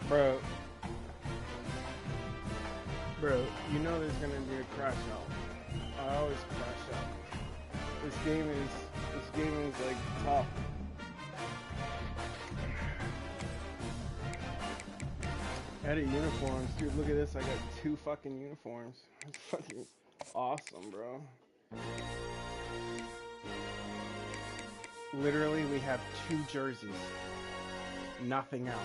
Bro, you know there's gonna be a crash out. I always crash out. This game is like tough. Edit uniforms, dude. Look at this. I got 2 fucking uniforms. It's fucking awesome, bro. Literally, we have 2 jerseys. Nothing else.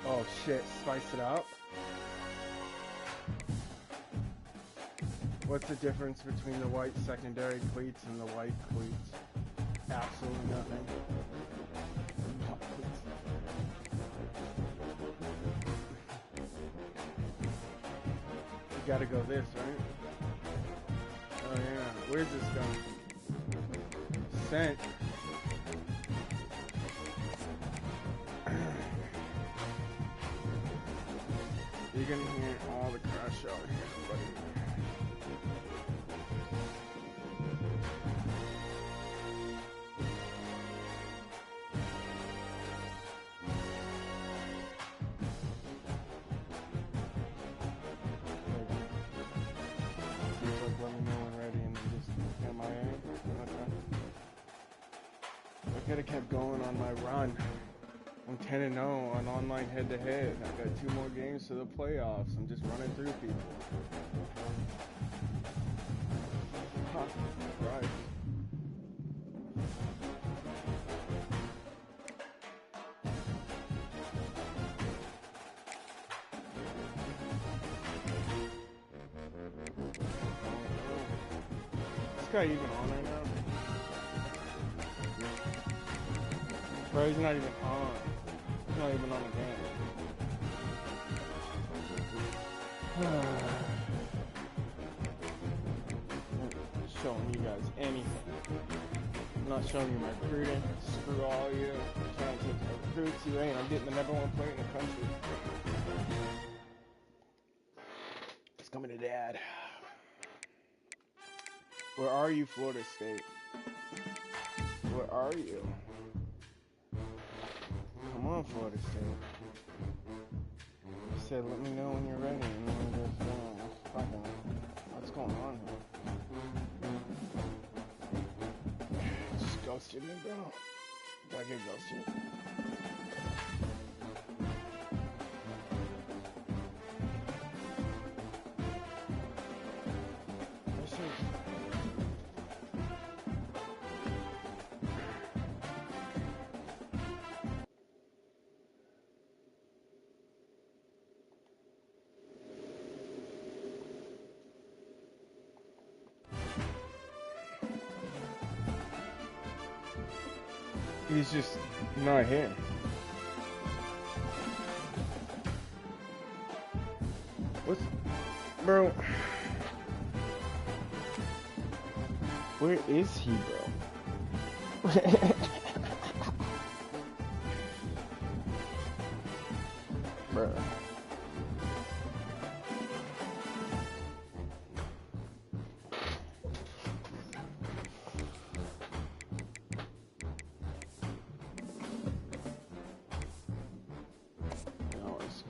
Oh shit, spice it up. What's the difference between the white secondary cleats and the white cleats? Absolutely nothing. You gotta go this, right? Oh yeah, where's this going? Sent. You're gonna hear all the crash out here, buddy. Let me know when ready and then just MIA. I could have kept going on my run. I'm 10-0 on online head-to-head. I got 2 more games to the playoffs. I'm just running through people. Huh, right. Is this guy even on right now? Bro, he's not even on. He's not even on the game. I'm not showing you guys anything. I'm not showing you my recruiting. Screw all you. I'm trying to take my recruits. You ain't. I'm getting the #1 player in the country. It's coming to dad. Where are you, Florida State? Where are you? Come on, Florida State. You said, let me know when you're ready. And then just, what's going on here? Just ghosted me, bro. Gotta get ghosted. He's just not here. What's... Bro... Where is he, bro? Bro.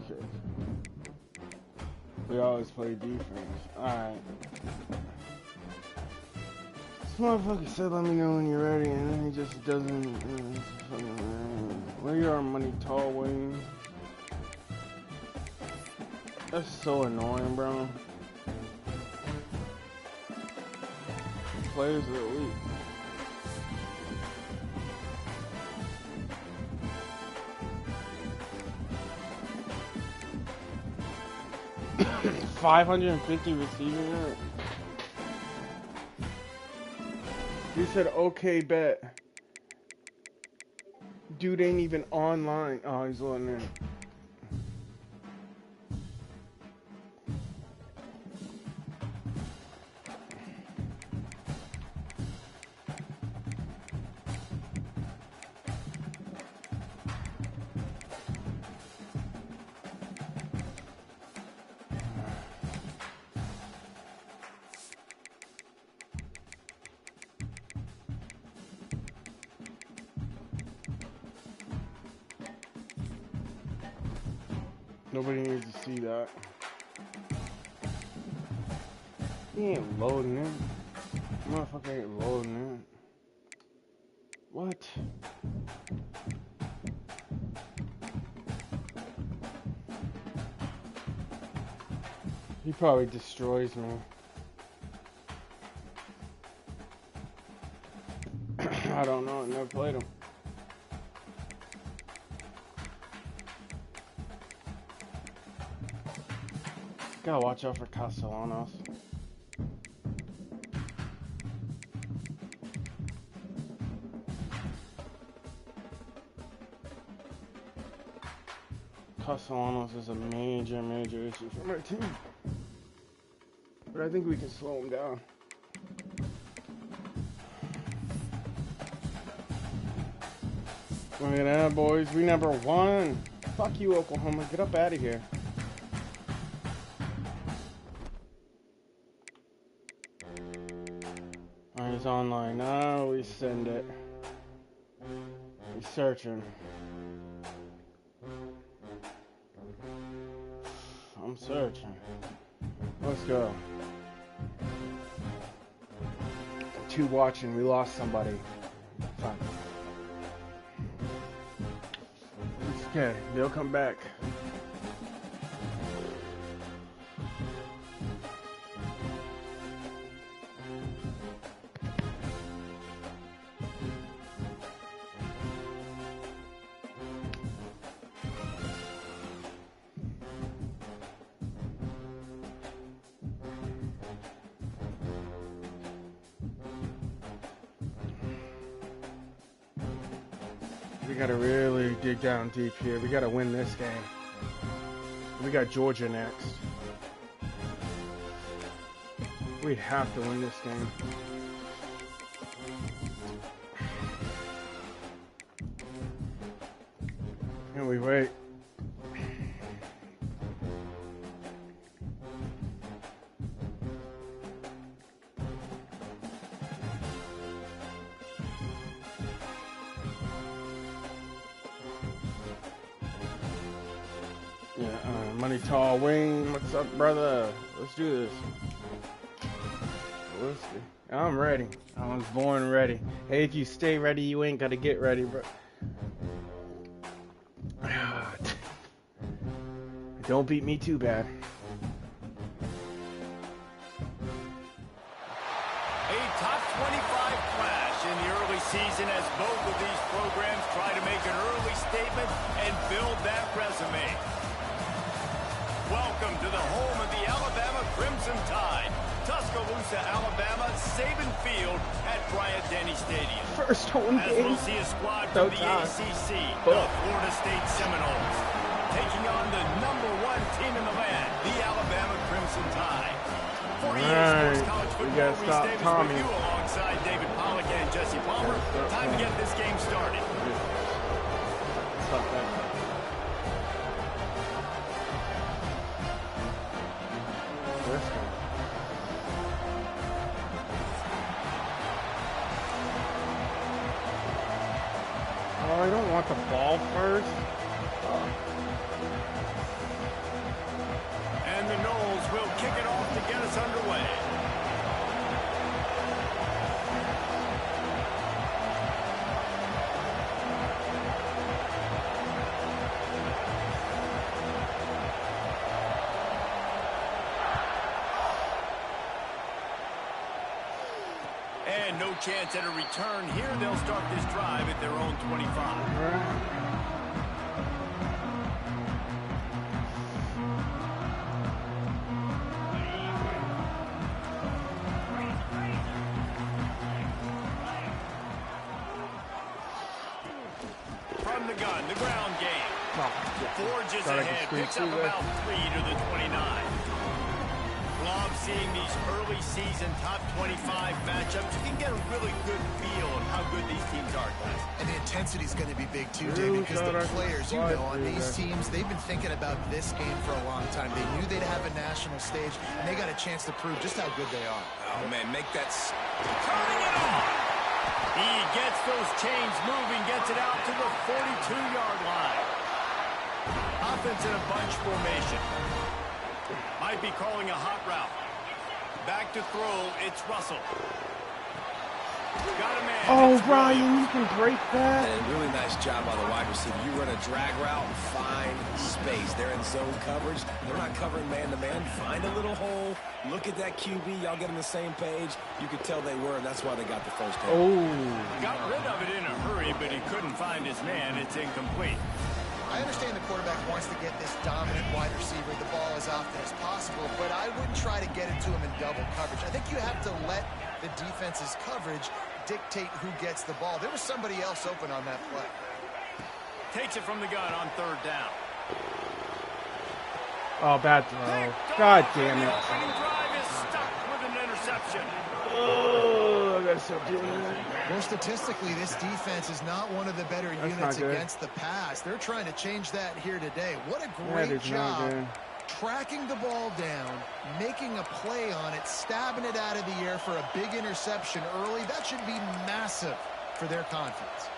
'Cause we always play defense. Alright. This motherfucker said let me know when you're ready, and then he just doesn't. Where you are, money tall wing? That's so annoying, bro. Players are elite. $550 receiving yards. You said okay bet. Dude ain't even online. Oh, he's on there. Nobody needs to see that. He ain't loading it. Motherfucker ain't loading it. What? He probably destroys me. I don't know. I never played him. Gotta watch out for Castellanos. Castellanos is a major issue for my team. But I think we can slow him down. Look at that, boys. We number 1. Fuck you, Oklahoma. Get up out of here. Oh, he's online. Now we send it. He's searching. I'm searching. Let's go. 2 watching. We lost somebody. Fuck. It's okay. They'll come back. We gotta really dig down deep here. We gotta win this game. We got Georgia next. We have to win this game. And we wait. Money Tall Wayne, what's up, brother? Let's do this. Let's see. I'm ready. I was born ready. Hey, if you stay ready, you ain't gotta get ready, bro. Don't beat me too bad. A top 25 clash in the early season as both of these programs try to make an early statement and build that resume. Welcome to the home of the Alabama Crimson Tide. Tuscaloosa, Alabama, Saban Field at Bryant-Denny Stadium. First home game. As we'll see a squad from the ACC, the Florida State Seminoles, taking on the #1 team in the land, the Alabama Crimson Tide. 40 years sports college football, Reese Davis with you alongside David Pollack and Jesse Palmer. Time to get this game started. Stop that. Oh, I don't want the ball first. And the Noles will kick it off to get us underway. And no chance at a return here. They'll start this drive at their own 25. From the gun, the ground game. Forges ahead, picks up about 3 to the 29. Love seeing these early season top 25 matchups. You can get a really good feel of how good these teams are, guys. And the intensity is going to be big too, David, because the players, you know, on these teams, they've been thinking about this game for a long time. They knew they'd have a national stage, and they got a chance to prove just how good they are. Oh, man, make that... Turning it on! He gets those chains moving, gets it out to the 42-yard line. Offense in a bunch formation. Might be calling a hot route. Back to throw, it's Russell. Got a man. Oh, Ryan, you can break that. And really nice job by the wide receiver. You run a drag route and find space. They're in zone coverage. They're not covering man-to-man. Find a little hole. Look at that QB. Y'all get on the same page. You could tell they were, and that's why they got the first down. Oh. Got rid of it in a hurry, but he couldn't find his man. It's incomplete. I understand the quarterback wants to get this dominant wide receiver the ball as often as possible, but I wouldn't try to get it to him in double coverage. I think you have to let the defense's coverage dictate who gets the ball. There was somebody else open on that play. Takes it from the gun on third down. Oh, bad throw. God damn it. The opening drive is stuck with an interception. Oh, I gotta stop doing that. Well, statistically, this defense is not one of the better units against the pass. They're trying to change that here today. What a great job tracking the ball down, making a play on it, stabbing it out of the air for a big interception early. That should be massive for their confidence.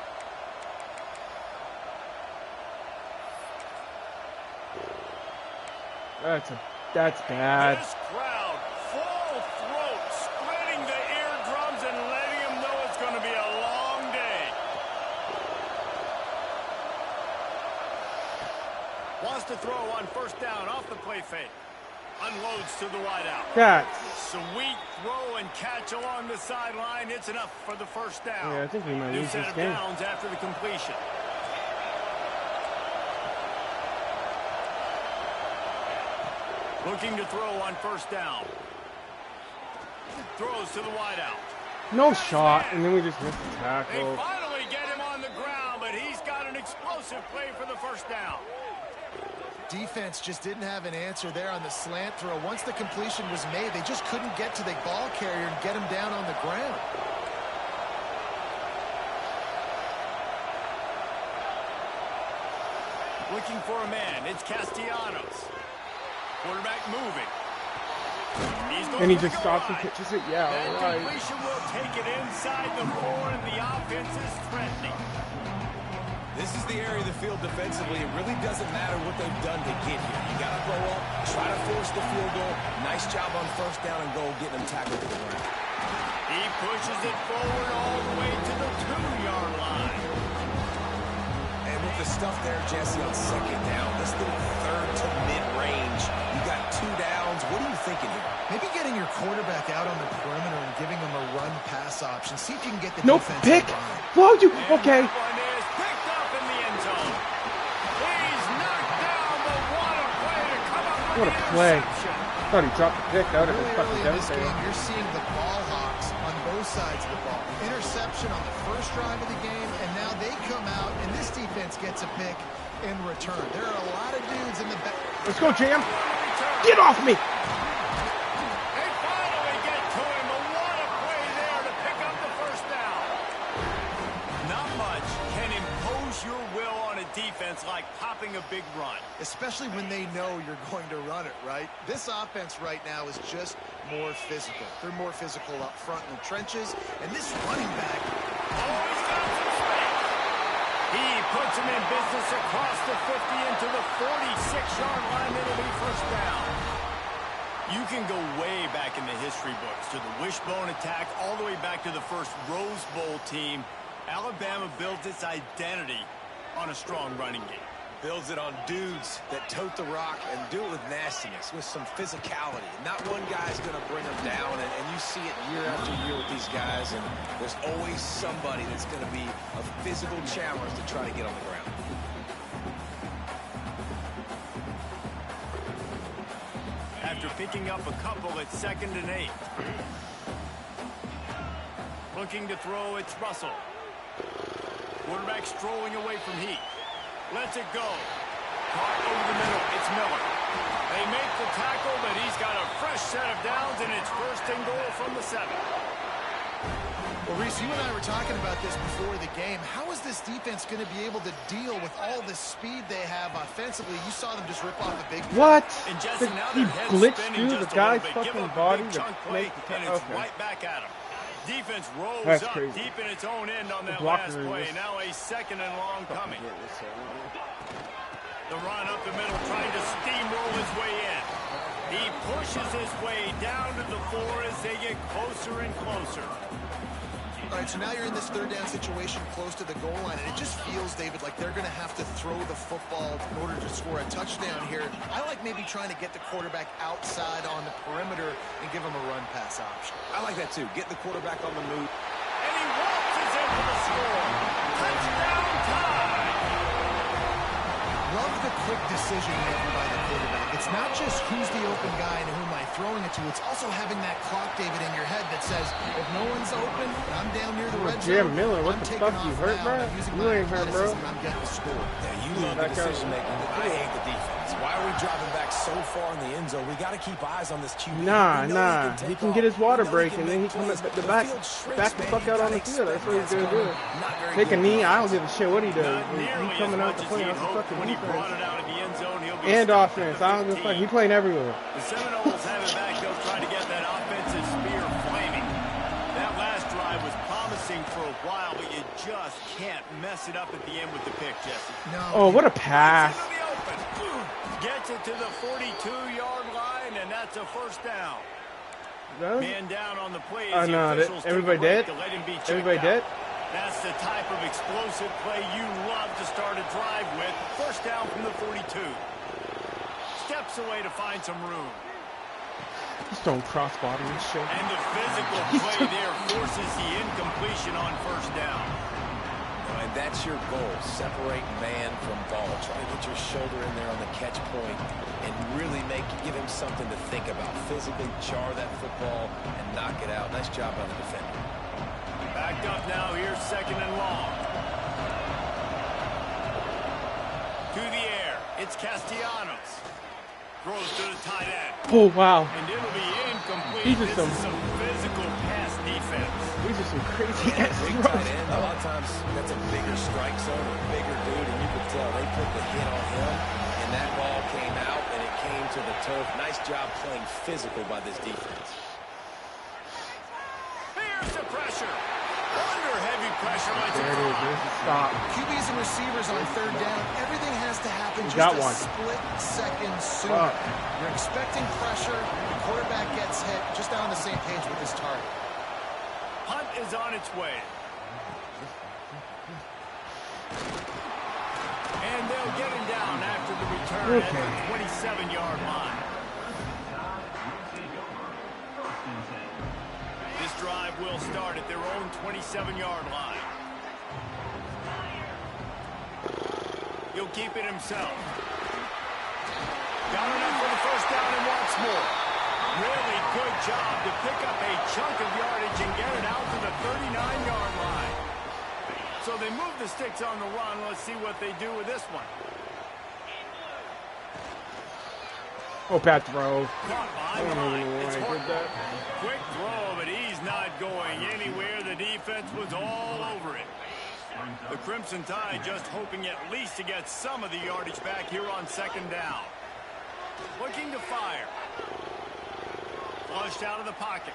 That's bad. This crowd, full throat, splitting the eardrums and letting them know it's going to be a long day. Wants to throw on first down off the play fake. Unloads to the wideout. Sweet throw and catch along the sideline. It's enough for the first down. Yeah, I think we might New lose set this of game. downs after the completion. Looking to throw on first down. Throws to the wideout. No shot, and then we just missed the They tackle. finally get him on the ground, but he's got an explosive play for the first down. Defense just didn't have an answer there on the slant throw. Once the completion was made, they just couldn't get to the ball carrier and get him down on the ground. Looking for a man. It's Castellanos. Quarterback moving. And he just stops and pitches it? Yeah, that all right. completion will take it inside the 4, and the offense is threatening. This is the area of the field defensively. It really doesn't matter what they've done to get here. You got to go up, try to force the field goal. Nice job on first down and goal, getting them tackled to the ground. He pushes it forward all the way to the 2-yard line. And with the stuff there, Jesse, on second down, this little third to mid-range, you got 2 downs. What are you thinking here? Maybe getting your quarterback out on the perimeter and giving him a run-pass option. See if you can get the Nope, defense pick. on line. Whoa, you, okay. That one is picked up in the end zone. He's knocked down, but what a play to come up with What a the play. interception. Thought he dropped the pick. That would have been Really fucking early in this devastating. game, you're seeing the ball hawks on both sides of the ball. Interception on the first drive of the game, and now they come out, and this defense gets a pick in return. There are a lot of dudes in the back. Let's go, Jam. Get off me. They finally get to him, but what a play there to pick up the first down. Not much can impose your will on a defense like popping a big run. Especially when they know you're going to run it, right? This offense right now is just more physical. They're more physical up front in the trenches, and this running back... Oh, he's got some space. He puts him in business across the 50 into the 46-yard line. It'll be first down. You can go way back in the history books to the wishbone attack all the way back to the first Rose Bowl team. Alabama built its identity on a strong running game. Builds it on dudes that tote the rock and do it with nastiness, with some physicality. Not one guy's going to bring them down, and you see it year after year with these guys, and there's always somebody that's going to be a physical challenge to try to get on the ground. After picking up a couple at 2nd and 8. Looking to throw, it's Russell. Quarterback strolling away from Heath. Lets it go. Caught over the middle. It's Miller. They make the tackle, but he's got a fresh set of downs, and it's 1st and goal from the 7. Well, Reese, you and I were talking about this before the game. How is this defense going to be able to deal with all the speed they have offensively? You saw them just rip off a big... What? And Jesse, now He their head's glitched spinning through the just a guy's little bit. Give fucking up a body big to chunk play, make the and it's okay. right back at him. Defense rolls That's up crazy. deep in its own end on that blocker last play. is- Now a 2nd and long coming. The run up the middle, trying to steamroll his way in. He pushes his way down to the floor as they get closer and closer. All right, so now you're in this third down situation close to the goal line, and it just feels, David, like they're going to have to throw the football in order to score a touchdown here. I like maybe trying to get the quarterback outside on the perimeter and give him a run-pass option. I like that, too. Get the quarterback on the move. And he waltzes in for the score. Touchdown time! Love the quick decision-making by the quarterback. It's not just who's the open guy and who am I throwing it to. It's also having that clock, David, in your head that says, if no one's open and I'm down near the red zone, Miller, what the fuck, you hurt, bro? You ain't hurt, bro. I'm getting the score. Yeah, you love the decision-making. I hate the defense. Why are we driving back so far in the end zone? We got to keep eyes on this QB. Nah. He can get his water break, and then he come back the fuck out on the field. That's what he's going to do. Take a knee, I don't give a shit what he does. He's coming out to play. That's a fucking defense. And offense. I don't give a fuck. He's playing everywhere. The Seminoles have it back. They'll try to get that offensive spear flaming. That last drive was promising for a while, but you just can't mess it up at the end with the pick, Jesse. No. Oh, what a pass. Gets it to the 42-yard line, and that's a first down. Man down on the play. Oh, no. Everybody dead? Everybody dead? That's the type of explosive play you love to start a drive with. First down from the 42. Steps away to find some room. Just don't cross-body and shit. And the physical play there forces the incompletion on first down. And that's your goal. Separate man from ball. Try to get your shoulder in there on the catch point and really give him something to think about. Physically jar that football and knock it out. Nice job by the defender. Backed up now. Here's second and long. To the air. It's Castellanos. Throws to the tight end. Oh, wow. And it'll be incomplete. These are some physical pass defense. These are some crazy ass big throws. tight end. A lot of times that's a bigger strike zone, a bigger dude, and you could tell they put the hit on him, and that ball came out, and it came to the turf. Nice job playing physical by this defense. Here's the pressure. Under heavy pressure. There it is. Stop. QBs and receivers on third down. Everything has to happen just a split second sooner. You're expecting pressure. The quarterback gets hit. Just on the same page with his target. Hunt is on its way. And they'll get him down after the return at the 27-yard line. This drive will start at their own 27-yard line. He'll keep it himself. Got enough for the first down and wants more. Really good job to pick up a chunk of yardage and get it out to the 39-yard line. So they move the sticks on the run. Let's see what they do with this one. Oh, bad throw. Caught behind the line. It's Horton. Quick throw, but he's not going anywhere. The defense was all over it. The Crimson Tide just hoping at least to get some of the yardage back here on second down. Looking to fire. Flushed out of the pocket.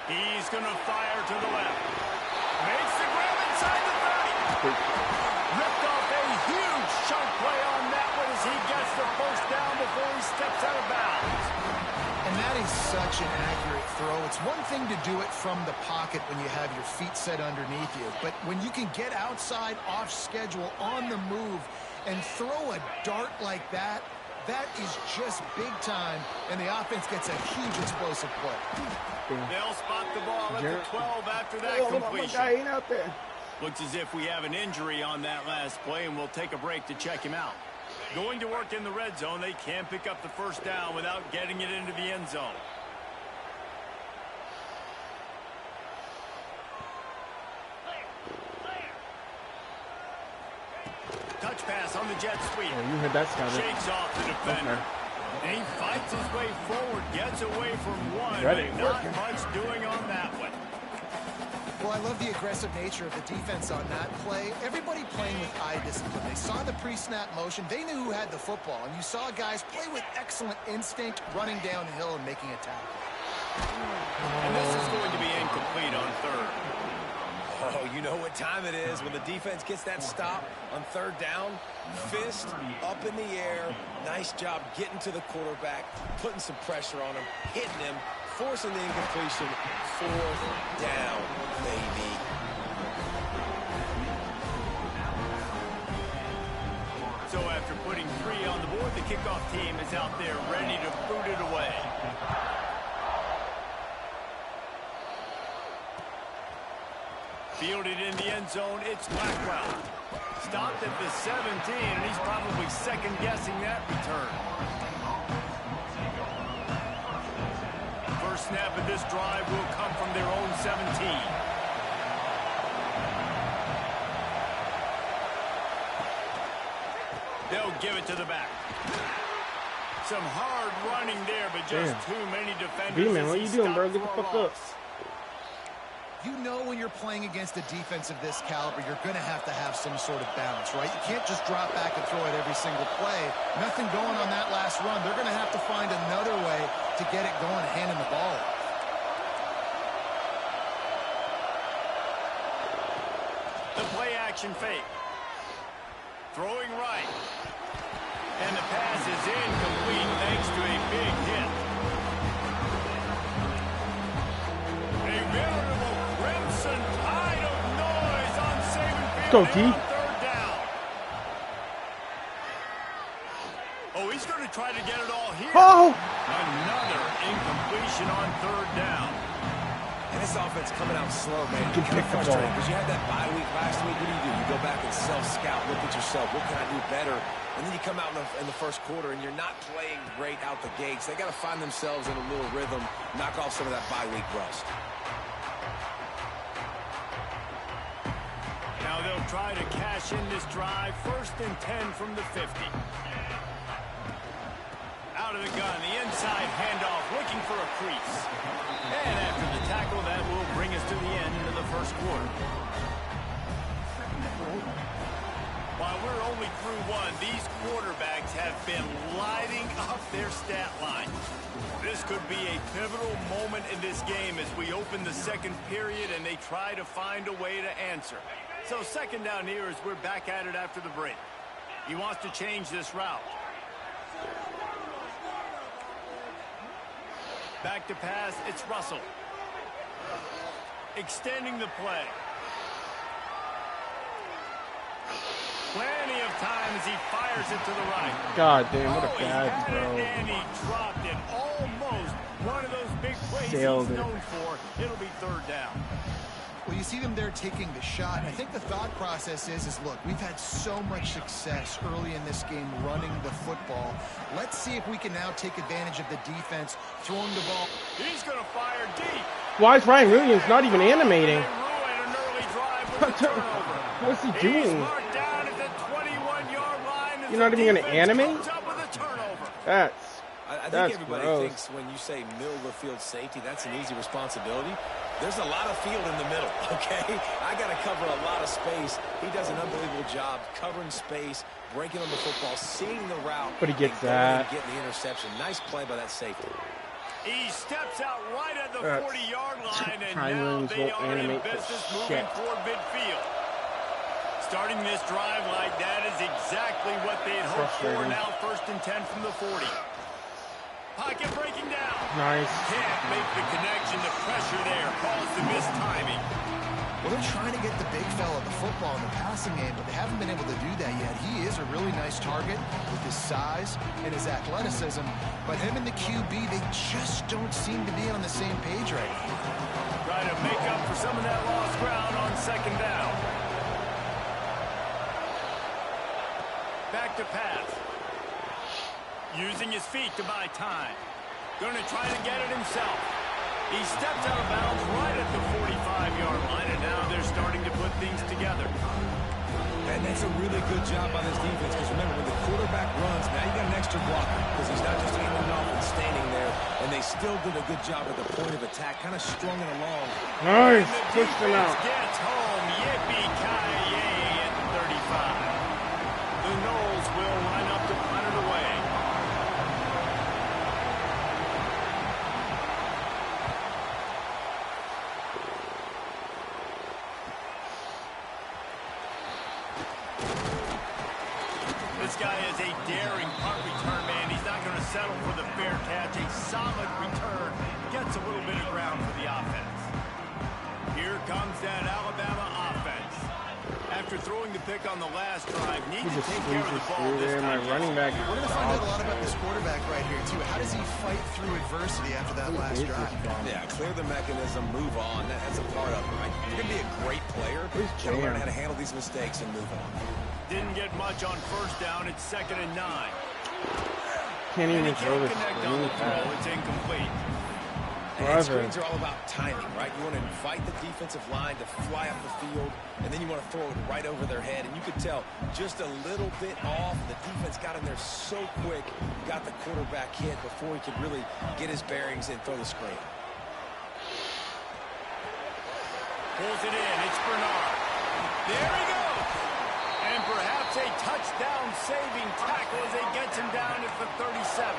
He's going to fire to the left. Makes the grab inside the 30. Ripped off a huge chunk play on that one as he gets the first down before he steps out of bounds. And that is such an accurate throw. It's one thing to do it from the pocket when you have your feet set underneath you, but when you can get outside, off schedule, on the move, and throw a dart like that, that is just big time, and the offense gets a huge explosive play. They'll spot the ball at the 12 after that completion. Guy ain't out there. Looks as if we have an injury on that last play, and we'll take a break to check him out. Going to work in the red zone, they can't pick up the first down without getting it into the end zone. Touch pass on the jet sweep. Oh, you heard that sound. Shakes off the defender. Okay. And he fights his way forward, gets away from one, Ready. but not much doing on that one. Well, I love the aggressive nature of the defense on that play. Everybody playing with eye discipline. They saw the pre-snap motion. They knew who had the football. And you saw guys play with excellent instinct, running downhill and making a tackle. And this is going to be incomplete on third. Oh, Oh, you know what time it is when the defense gets that stop on third down. Fist up in the air. Nice job getting to the quarterback, putting some pressure on him, hitting him, forcing the incompletion. Fourth down, baby. So after putting 3 on the board, the kickoff team is out there ready to boot it away. Fielded in the end zone, it's Blackwell. Stopped at the 17, and he's probably second-guessing that return. First snap of this drive will come from their own 17. They'll give it to the back. Some hard running there, but just too many defenders. B-man, what are you doing, bro? Get the fuck up. You know when you're playing against a defense of this caliber, you're going to have some sort of balance, right? You can't just drop back and throw it every single play. Nothing going on that last run. They're going to have to find another way to get it going, handing the ball off. The play action fake. Throwing right. And the pass is incomplete thanks to a big hit. A veritable crimson tide of noise on Saban Field. Go, T. Third down. Oh, he's going to try to get it all here. Oh! Another incompletion on third down. And this offense coming out slow, man. You can pick the ball. Because you had that bye week last week. What do? You go back and self-scout, look at yourself. What can I do better? And then you come out in the first quarter, and you're not playing great out the gates. They got to find themselves in a little rhythm, knock off some of that bye week rust. Now they'll try to cash in this drive. 1st and 10 from the 50. Out of the gun, the inside handoff, looking for a crease. And after the tackle, that will bring us to the end of the first quarter. While we're only through 1, these quarterbacks have been lighting up their stat line. This could be a pivotal moment in this game as we open the second period and they try to find a way to answer. So second down here as we're back at it after the break. He wants to change this route. Back to pass, it's Russell. Extending the play. Plenty of time as he fires it to the right. God damn, what a bad throw. throw. And he dropped it. Almost one of those big plays Sailed he's it. known for. It'll be third down. Well, you see them there taking the shot. I think the thought process is look, we've had so much success early in this game running the football. Let's see if we can now take advantage of the defense throwing the ball. He's going to fire deep. Why is Ryan Williams not even animating? They ruin an early drive with a turnover. What's he He's doing? marked down at the 21-yard line. You're not even going to animate? Comes up with a turnover. I think That's everybody gross. thinks when you say middle of the field safety, that's an easy responsibility. There's a lot of field in the middle, okay? I got to cover a lot of space. He does an unbelievable job covering space, breaking on the football, seeing the route. But he gets and that. getting the interception. Nice play by that safety. He steps out right at the 40-yard line, and Ryan now Williams they won't are in animate for business shit. moving toward midfield. Starting this drive like that is exactly what they'd hoped for. Frustrating. Now 1st and 10 from the 40. Pocket breaking down. Nice. Can't make the connection. The pressure there caused the missed timing. Well, they're trying to get the big fella the football in the passing game, but they haven't been able to do that yet. He is a really nice target with his size and his athleticism, but him and the QB, they just don't seem to be on the same page right now. Trying to make up for some of that lost ground on second down. Back to pass. Using his feet to buy time. Going to try to get it himself. He stepped out of bounds right at the 45-yard line, and now they're starting to put things together. And that's a really good job by this defense, because remember, when the quarterback runs, now you got an extra blocker, because he's not just handing it off and standing there, and they still did a good job at the point of attack, kind of strung it along. Nice. Pushed him out. Gets home. Yippee-ki-yay at the 35. The Knowles will line up to punt it away. This guy is a daring punt return man. He's not going to settle for the fair catch. A solid return gets a little bit of ground for the offense. Here comes that Alabama offense. After throwing the pick on the last drive, needs to take care of the ball this time. Running back. We're going to find out a lot about this quarterback right here, too. How does he fight through adversity after that last drive? Yeah, clear the mechanism, move on. That's a part of it, right? You're going to be a great player. You got to learn how to handle these mistakes and move on. Didn't get much on first down. It's 2nd and 9. Can't even throw this. It's incomplete. And screens are all about timing, right? You want to invite the defensive line to fly up the field, and then you want to throw it right over their head. And you could tell just a little bit off. The defense got in there so quick, got the quarterback hit before he could really get his bearings and throw the screen. Pulls it in. It's Bernard. There he goes. And perhaps a touchdown-saving tackle as he gets him down at the 37.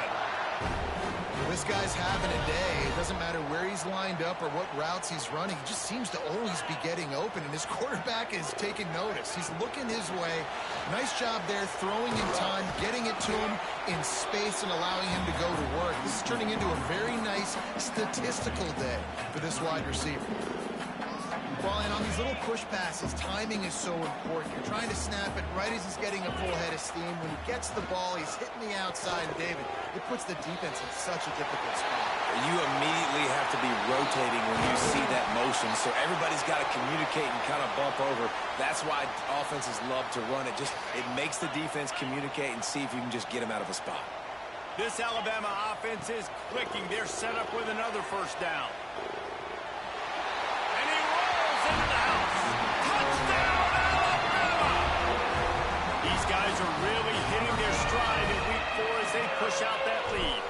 Well, this guy's having a day. It doesn't matter where he's lined up or what routes he's running. He just seems to always be getting open, and his quarterback is taking notice. He's looking his way. Nice job there, throwing in time, getting it to him in space and allowing him to go to work. This is turning into a very nice statistical day for this wide receiver. Well, and on these little push passes, timing is so important. You're trying to snap it right as he's getting a full head of steam. When he gets the ball, he's hitting the outside. And David, it puts the defense in such a difficult spot. You immediately have to be rotating when you see that motion, so everybody's got to communicate and kind of bump over. That's why offenses love to run it. It makes the defense communicate and see if you can just get him out of a spot. This Alabama offense is clicking. They're set up with another first down. Into the house. Touchdown, Alabama! These guys are really hitting their stride in week 4 as they push out that lead.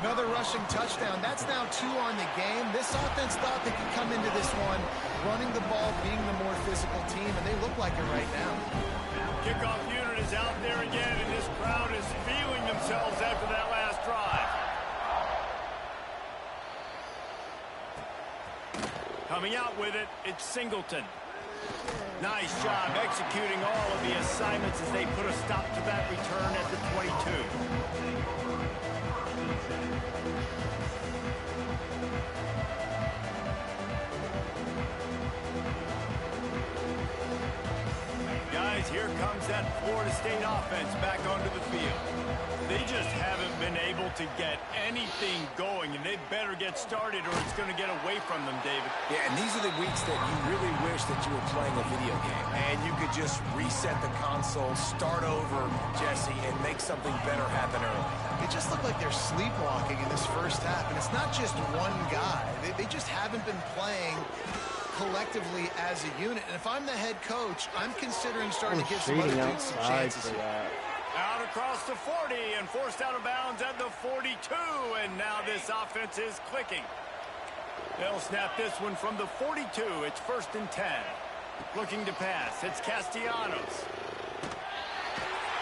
Another rushing touchdown. That's now 2 on the game. This offense thought they could come into this one running the ball, being the more physical team, and they look like it right now. Kickoff unit is out there again, and this crowd is feeling themselves after that last drive. Coming out with it, it's Singleton. Nice job executing all of the assignments as they put a stop to that return at the 22. Guys, here comes that Florida State offense back onto the field. They just haven't been able to get anything going, and they better get started or it's going to get away from them, David. Yeah, and these are the weeks that you really wish that you were playing a video game, and you could just reset the console, start over, Jesse, and make something better happen early. It just looked like they're sleepwalking in this first half, and it's not just one guy. They just haven't been playing collectively as a unit. And if I'm the head coach, I'm considering starting to give some other dudes some chances here. Out across the 40 and forced out of bounds at the 42, and now this offense is clicking. They'll snap this one from the 42. It's 1st and 10. Looking to pass. It's Castellanos.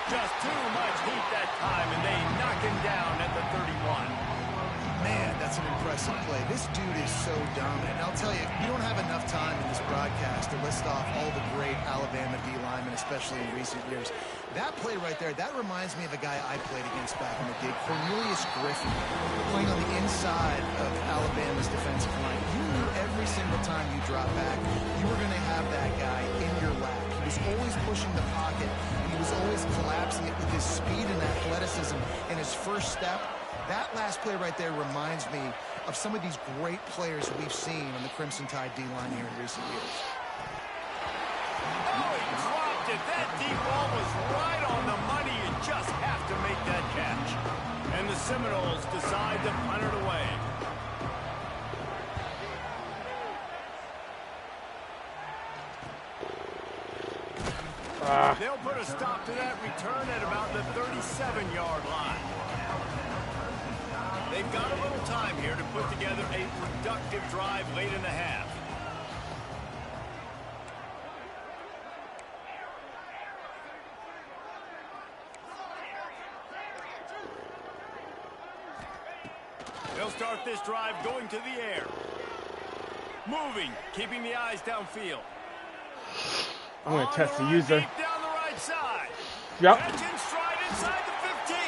Just too much heat that time, and they knock him down at the 31. Man, that's an impressive play. This dude is so dominant. And I'll tell you, you don't have enough time in this broadcast to list off all the great Alabama D linemen, especially in recent years. That play right there, that reminds me of a guy I played against back in the day, Cornelius Griffin, playing on the inside of Alabama's defensive line. You knew every single time you drop back, you were going to have that guy in your lap. He was always pushing the pocket, and he was always collapsing it with his speed and athleticism and his first step. That last play right there reminds me of some of these great players we've seen on the Crimson Tide D-line here in recent years. Oh, he dropped it. That deep ball was right on the money. You just have to make that catch. And the Seminoles decide to punt it away. They'll put a stop to that return at about the 37-yard line. They've got a little time here to put together a productive drive late in the half. They'll start this drive going to the air. Moving, keeping the eyes downfield. I'm going to test the user. Deep down the right side. Yep. Catching stride inside the 15.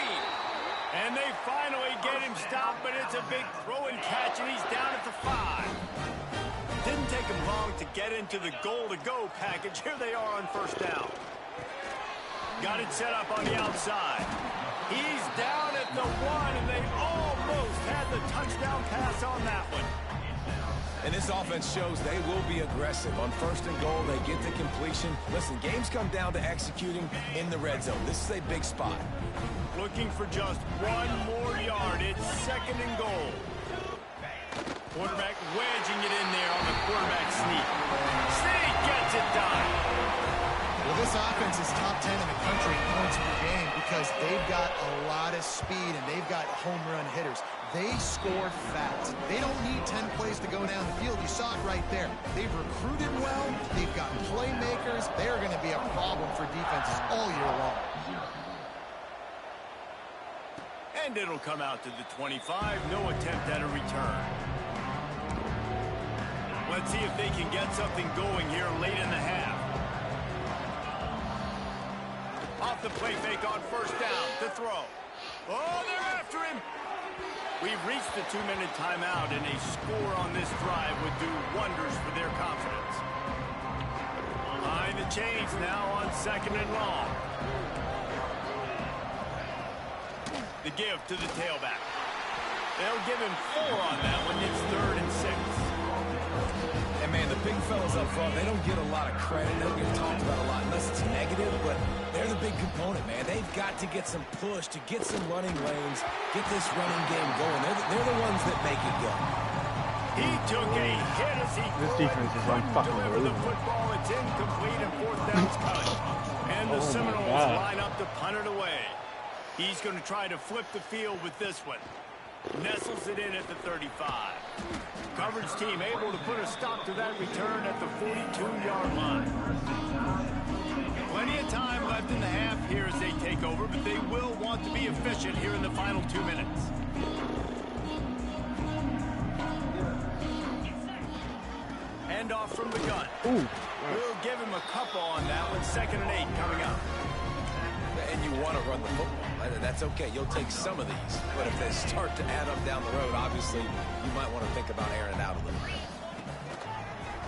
And they finally get him stopped, but it's a big throw and catch, and he's down at the 5. Didn't take him long to get into the goal-to-go package. Here they are on first down. Got it set up on the outside. He's down at the 1, and they almost had the touchdown pass on that one. And this offense shows they will be aggressive. On first and goal, they get the completion. Listen, games come down to executing in the red zone. This is a big spot. Looking for just 1 more yard. It's second and goal. Quarterback wedging it in there on the quarterback sneak. Sneak gets it done. Well, this offense is top 10 in the country in points per game because they've got a lot of speed and they've got home run hitters. They score fast. They don't need 10 plays to go down the field. You saw it right there. They've recruited well. They've got playmakers. They're going to be a problem for defenses all year long. And it'll come out to the 25. No attempt at a return. Let's see if they can get something going here late in the half. Off the play fake on first down to throw. Oh, they're after him. We've reached the 2-minute timeout, and a score on this drive would do wonders for their confidence. Behind the chains now on second and long. The give to the tailback. They'll give him 4 on that one. It's 3rd and 6. And, man, the big fellas up front, they don't get a lot of credit. They don't get talked about a lot unless it's negative, but they're the big component, man. They've got to get some push, to get some running lanes, get this running game going. They're the ones that make it go. He took a hit as he This defense is deliver the football. It's incomplete and 4th down's cut. And the Seminoles line up to punt it away. He's going to try to flip the field with this one. Nestles it in at the 35. Coverage team able to put a stop to that return at the 42-yard line. Plenty of time left in the half here as they take over, but they will want to be efficient here in the final 2 minutes. Hand off from the gun. Ooh. We'll give him a couple on that one. 2nd and 8 coming up. And you want to run the football. That's okay. You'll take some of these. But if they start to add up down the road, obviously, you might want to think about airing it out a little bit.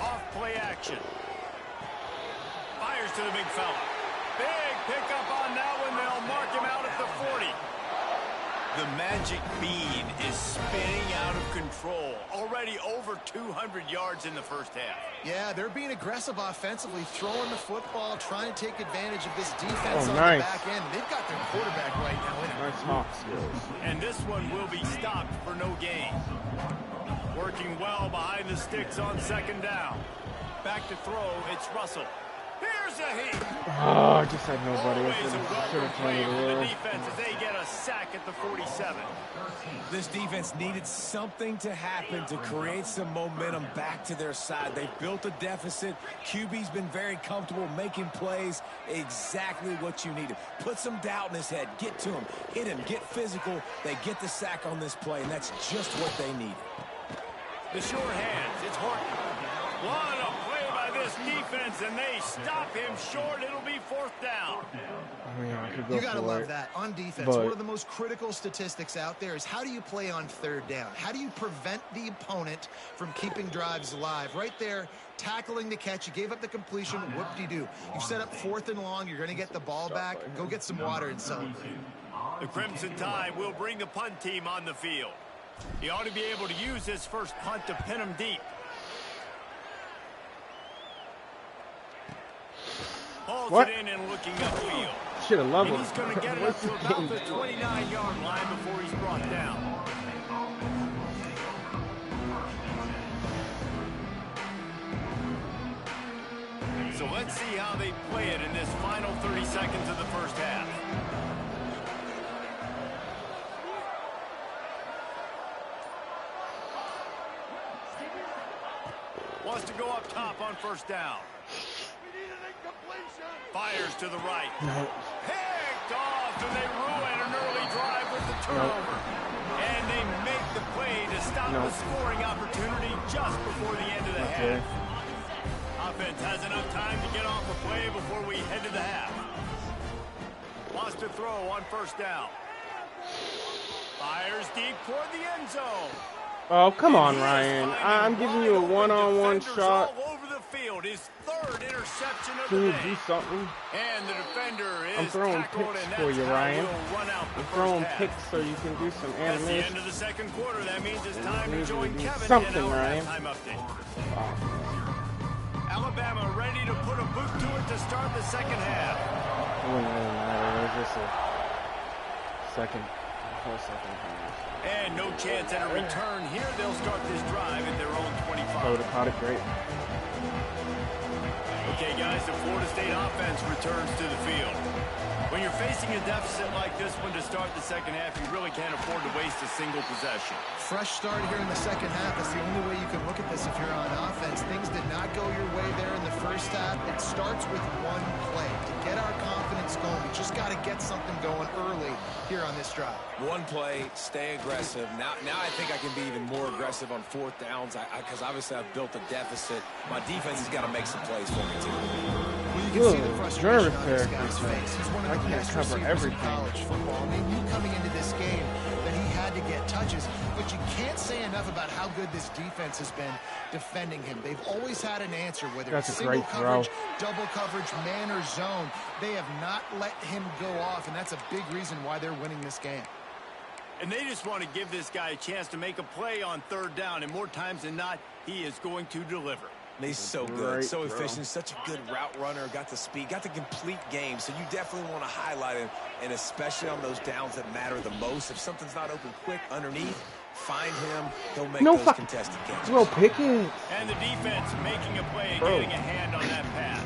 Off play action. Fires to the big fella. Big pickup on that one. They'll mark him out at the 40. The magic bean is spinning out of control. Already over 200 yards in the first half. Yeah, they're being aggressive offensively, throwing the football, trying to take advantage of this defense on nice. the back end. They've got their quarterback right now in it. Nice hawk skills. And this one will be stopped for no gain. Working well behind the sticks on 2nd down. Back to throw, it's Russell. Here's a heat. Oh, I just had nobody. Always a welcome play for the defense as they get a sack at the 47. This defense needed something to happen to create some momentum back to their side. They built a deficit. QB's been very comfortable making plays. Exactly what you needed. Put some doubt in his head. Get to him. Hit him. Get physical. They get the sack on this play, and that's just what they needed. The sure hands. It's Horton. What a play by this defense, and they stop him short. It'll be 4th down. I mean, I could go You got to for love it. that. On defense, But one of the most critical statistics out there is how do you play on 3rd down? How do you prevent the opponent from keeping drives alive? Right there, tackling the catch. You gave up the completion. Whoop-de-doo. You set up 4th and long. You're going to get the ball back. Go get some water and celebrate. The Crimson Tide will bring the punt team on the field. He ought to be able to use this first punt to pin him deep. Hauls it in and looking upfield. Should have loved And him. he's going to get it up to about the 29-yard line before he's brought down. So let's see how they play it in this final 30 seconds of the first half. Wants to go up top on first down. Fires to the right. No. Picked off, and they ruin an early drive with the turnover. And they make the play to stop the scoring opportunity just before the end of the half. Offense has enough time to get off the play before we head to the half. Lost to throw on first down. Fires deep toward the end zone. Oh, come on, Ryan. I'm giving you a one-on-one shot. All over the field. His third interception of Can the you day. do something? And the defender is I'm throwing tackled, picks and for that's you, how Ryan. we'll run out the I'm first throwing half. picks so you can do some That's the end animation. of the second quarter. That means it's time to join Kevin Something, in our Ryan. halftime update. Oh. Alabama ready to put a boot to it to start the second half. It wouldn't really matter. It was just a whole second half. And no chance at a return here. They'll start this drive at their own 25. Caught it great. Okay, guys, the Florida State offense returns to the field. When you're facing a deficit like this one to start the second half, you really can't afford to waste a single possession. Fresh start here in the second half. That's the only way you can look at this if you're on offense. Things did not go your way there in the first half. It starts with one play. To get our confidence going, we just got to get something going early here on this drive. One play, stay aggressive. Now I think I can be even more aggressive on fourth downs because obviously I've built a deficit. My defense has got to make some plays for me, too. Well, you can see the frustration on this guy's face. He's one of the best receivers in college football. I mean, you coming into this game that he had to get touches, but you can't say enough about how good this defense has been defending him. They've always had an answer, whether it's single coverage, double coverage, man or zone. They have not let him go off, and that's a big reason why they're winning this game. And they just want to give this guy a chance to make a play on third down, and more times than not, he is going to deliver. He's so good, so efficient, such a good route runner, got the speed, got the complete game. So you definitely want to highlight him, and especially on those downs that matter the most. If something's not open quick underneath, find him. He'll make those contested catches. Well, pick it. And the defense making a play and getting a hand on that pass.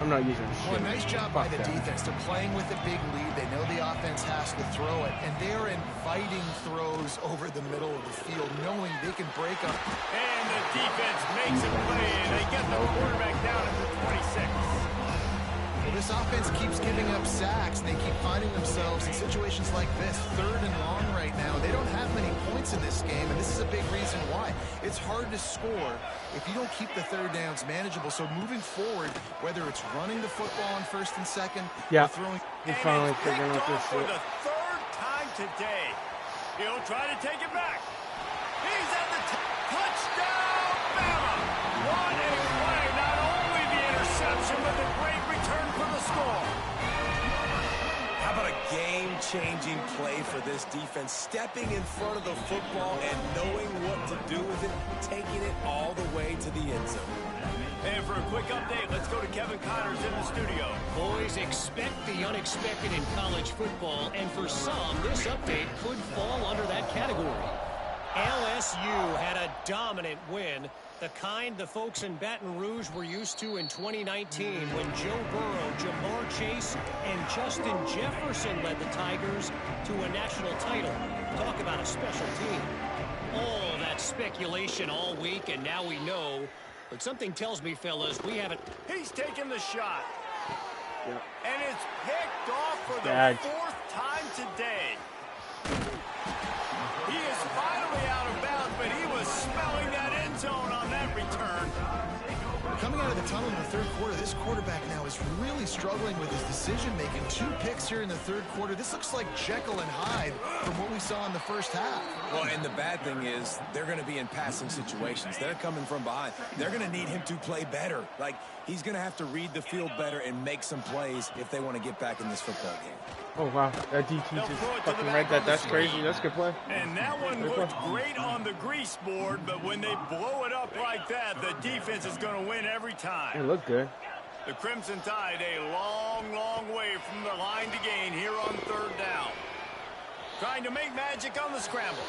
I'm not using shit. Well, nice job by the defense. They're playing with a big lead. They know the offense has to throw it, and they're inviting throws over the middle of the field, knowing they can break up. And the defense makes a play, and they get the quarterback down at the 26. Well, this offense keeps giving up sacks. They keep finding themselves in situations like this, third and long right now. They don't have many points in this game, and this is a big reason why. It's hard to score if you don't keep the third downs manageable. So moving forward, whether it's running the football on first and second, or throwing. He's finally figuring out this for shit. the third time today. He'll try to take it back. He's at the touchdown, Bama! What a play! Not only the interception, but the great return for the score. How about a game-changing play for this defense? Stepping in front of the football and knowing what to do with it, taking it all the way to the end zone. And for a quick update, let's go to Kevin Connors in the studio. Boys, expect the unexpected in college football, and for some, this update could fall under that category. LSU had a dominant win, the kind the folks in Baton Rouge were used to in 2019 when Joe Burrow, Jamar Chase, and Justin Jefferson led the Tigers to a national title. Talk about a special team. All that speculation all week, and now we know. But something tells me, fellas, we haven't. He's taking the shot. Yep. And it's picked off for the fourth time today. He is finally out of bounds, but he was smelling that end zone on that return. Coming out of the tunnel in the third quarter, this quarterback now is really struggling with his decision-making. 2 picks here in the third quarter. This looks like Jekyll and Hyde from what we saw in the first half. Well, and the bad thing is they're going to be in passing situations. They're coming from behind. They're going to need him to play better. Like, he's going to have to read the field better and make some plays if they want to get back in this football game. Oh, wow. That DT just fucking read that. That's crazy. That's a good play. And that one looked great on the grease board, but when they blow it up like that, the defense is going to win every time. It looked good. The Crimson Tide a long, long way from the line to gain here on third down. Trying to make magic on the scramble.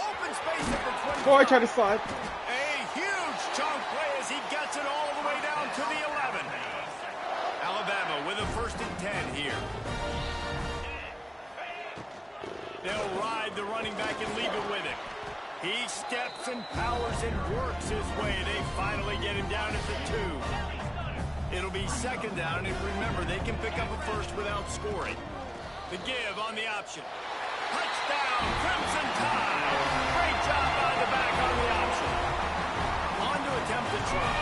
Open space at the 20. Oh, I tried to slide. A huge chunk play as he gets it all the way down to the 11. Alabama with a 1st and 10 here. They'll ride the running back and leave it with him. He steps and powers and works his way. They finally get him down at the 2. It'll be 2nd down, and remember, they can pick up a first without scoring. The give on the option. Touchdown, Crimson Tide. Great job by the back on the option. On to attempt the try.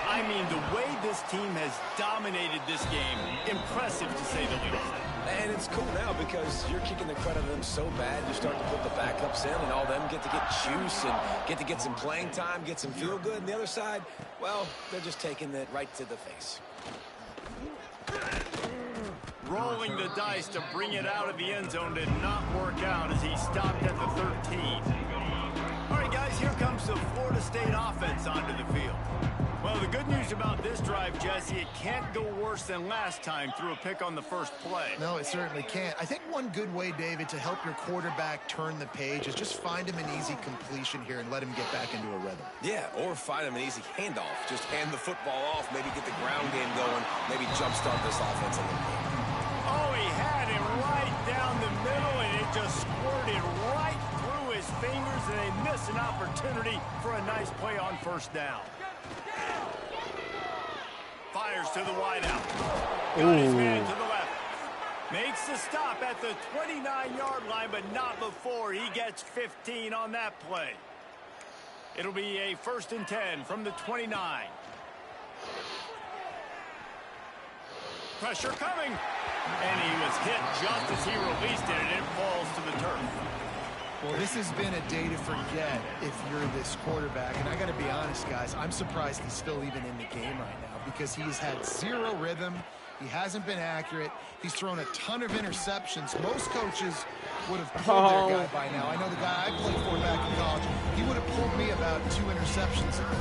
I mean, the way this team has dominated dominated this game. Impressive, to say the least. And it's cool now because you're kicking the credit of them so bad. You start to put the backups in, and all them get to get juice and get some playing time, get some feel good. And the other side, well, they're just taking it right to the face. Rolling the dice to bring it out of the end zone did not work out as he stopped at the 13. All right, guys, here comes the Florida State offense onto the field. Well, the good news about this drive, Jesse, it can't go worse than last time through a pick on the first play. No, it certainly can't. I think one good way, David, to help your quarterback turn the page is just find him an easy completion here and let him get back into a rhythm. Yeah, or find him an easy handoff. Just hand the football off, maybe get the ground game going, maybe jumpstart this offense a little bit. Oh, he had him right down the middle, and it just squirted right through his fingers, and they miss an opportunity for a nice play on first down. Fires to the wideout. Got his man to the left. Makes the stop at the 29-yard line, but not before he gets 15 on that play. It'll be a 1st and 10 from the 29. Pressure coming. And he was hit just as he released it, and it falls to the turf. Well, this has been a day to forget if you're this quarterback. And I got to be honest, guys, I'm surprised he's still even in the game right now because he's had zero rhythm. He hasn't been accurate. He's thrown a ton of interceptions. Most coaches would have pulled their guy by now. I know the guy I played for back in college, he would have pulled me about 2 interceptions ago.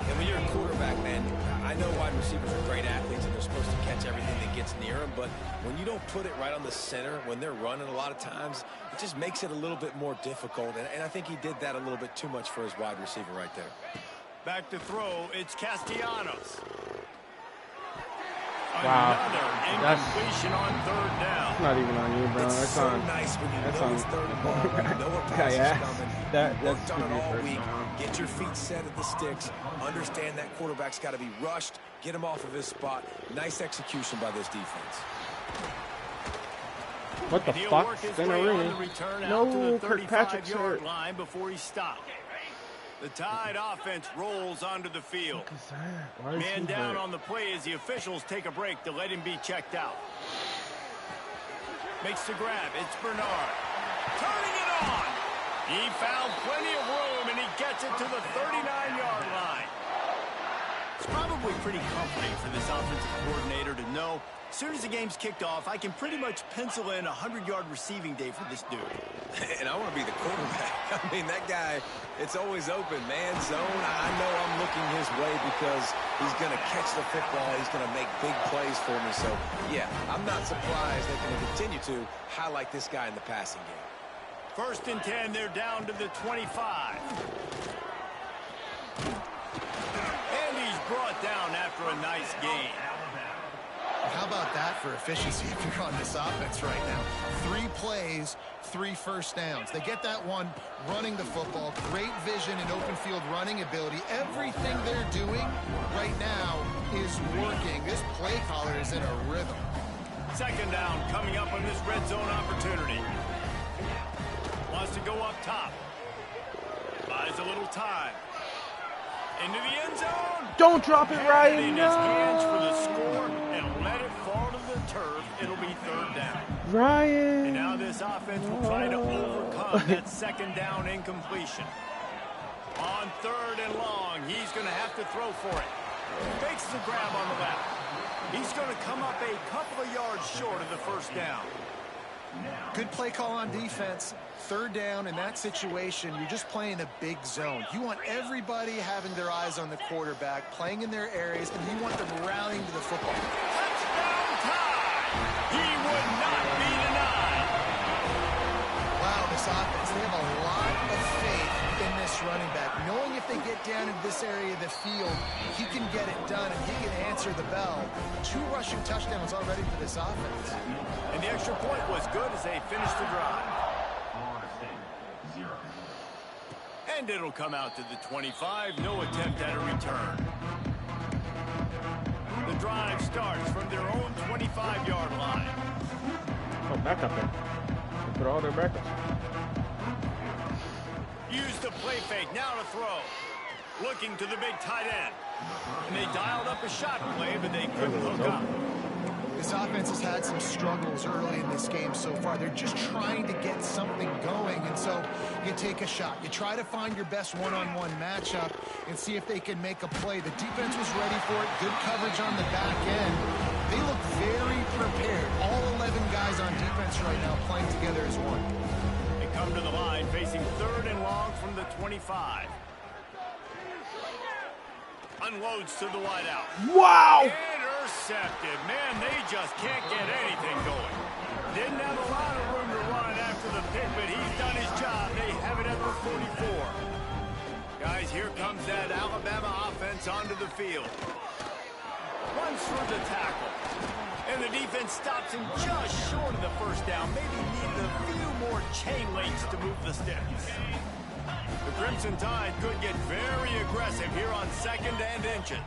And when you're a quarterback, man, I know wide receivers are great athletes and they're supposed to catch everything that gets near them, but when you don't put it right on the center, when they're running a lot of times, it just makes it a little bit more difficult. And I think he did that a little bit too much for his wide receiver right there. Back to throw, it's Castellanos. Wow. Another incompletion on 3rd down. It's not even on you, bro. It's That's so on. nice when you That's know on. it's 3rd and long, when you know a pass Yeah. is coming. That's Worked on should it be all first week. down. Get your feet set at the sticks. Understand that quarterback's got to be rushed. Get him off of his spot. Nice execution by this defense. What the fuck? No, Kirkpatrick's hurt. Line before he stopped. The Tide offense rolls onto the field. Man down on the play as the officials take a break to let him be checked out. Makes the grab. It's Bernard. Turning it on. He found plenty of room, and he gets it to the 39-yard line. It's probably pretty comforting for this offensive coordinator to know as soon as the game's kicked off, I can pretty much pencil in a 100-yard receiving day for this dude. And I want to be the quarterback. I mean, that guy, it's always open, man, zone. I know I'm looking his way because he's going to catch the football. He's going to make big plays for me. So, yeah, I'm not surprised they're going to continue to highlight this guy in the passing game. 1st and 10, they're down to the 25. And he's brought down after a nice gain. How about that for efficiency if you're on this offense right now? 3 plays, 3 first downs. They get that one running the football. Great vision and open field running ability. Everything they're doing right now is working. This play caller is in a rhythm. 2nd down coming up on this red zone opportunity. Wants to go up top. Buys a little time. Into the end zone. Don't drop it, Ryan. In his hands for the score and let it fall to the turf. It'll be 3rd down. Ryan. And now this offense will try to overcome that 2nd down incompletion. On 3rd and long, he's going to have to throw for it. Fakes the grab on the left. He's going to come up a couple of yards short of the 1st down. Good play call on defense. 3rd down in that situation, you're just playing a big zone. You want everybody having their eyes on the quarterback, playing in their areas, and you want them rallying to the football. Touchdown Tide! He would not be denied. Wow, this offense, they have a lot of faith in this running back. Knowing if they get down into this area of the field, he can get it done and he can answer the bell. 2 rushing touchdowns already for this offense. And the extra point was good as they finished the drive. And it'll come out to the 25. No attempt at a return. The drive starts from their own 25-yard line. Oh, back up there. They put all their backups. Use the play fake. Now to throw. Looking to the big tight end. And they dialed up a shot play, but they couldn't hook up. This offense has had some struggles early in this game so far. They're just trying to get something going, and so you take a shot. You try to find your best one-on-one matchup and see if they can make a play. The defense was ready for it. Good coverage on the back end. They look very prepared. All 11 guys on defense right now playing together as one. They come to the line facing 3rd and long from the 25. Unloads to the wideout. Wow! Intercepted. Man, they just can't get anything going. Didn't have a lot of room to run after the pick, but he's done his job. They have it at the 44. Guys, here comes that Alabama offense onto the field. Runs through the tackle. And the defense stops him just short of the first down. Maybe needed a few more chain links to move the sticks. The Crimson Tide could get very aggressive here on 2nd and inches.